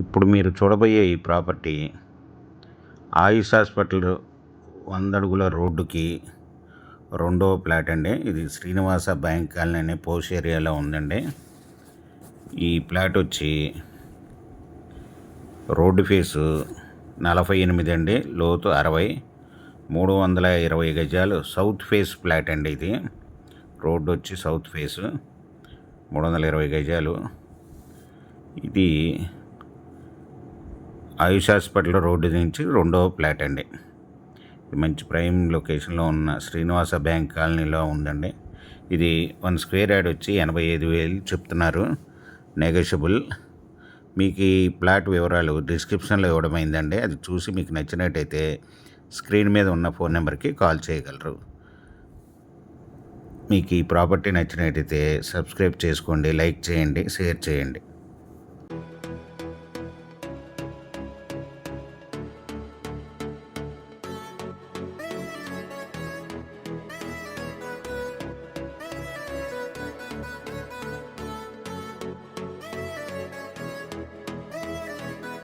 ఇప్పుడు మీరు చూడబోయే ఈ ప్రాపర్టీ ఆయుష్ హాస్పిటల్ 100 అడుగుల రోడ్డుకి రెండవ ప్లాట్ అండి. ఇది శ్రీనివాస బ్యాంక్ కాలనీ అనే పోష్ ఏరియాలో ఉందండి. ఈ ప్లాట్ వచ్చి రోడ్డు ఫేసు 48 అండి, లోతు 60, 320 గజాలు సౌత్ ఫేస్ ప్లాట్ అండి. ఇది రోడ్డు వచ్చి సౌత్ ఫేసు 320 గజాలు. ఇది ఆయుష్ హాస్పిటల్ రోడ్డు నుంచి రెండవ ప్లాట్ అండి. మంచి ప్రైమ్ లొకేషన్లో ఉన్న శ్రీనివాస బ్యాంక్ కాలనీలో ఉందండి. ఇది 1 స్క్వేర్ యార్డ్ వచ్చి 85,000 చెప్తున్నారు, నెగోషియబుల్. మీకు ఈ ప్లాట్ వివరాలు డిస్క్రిప్షన్లో ఇవ్వడమైందండి. అది చూసి మీకు నచ్చినట్టయితే స్క్రీన్ మీద ఉన్న ఫోన్ నెంబర్కి కాల్ చేయగలరు. మీకు ఈ ప్రాపర్టీ నచ్చినట్టయితే సబ్స్క్రైబ్ చేసుకోండి, లైక్ చేయండి, షేర్ చేయండి.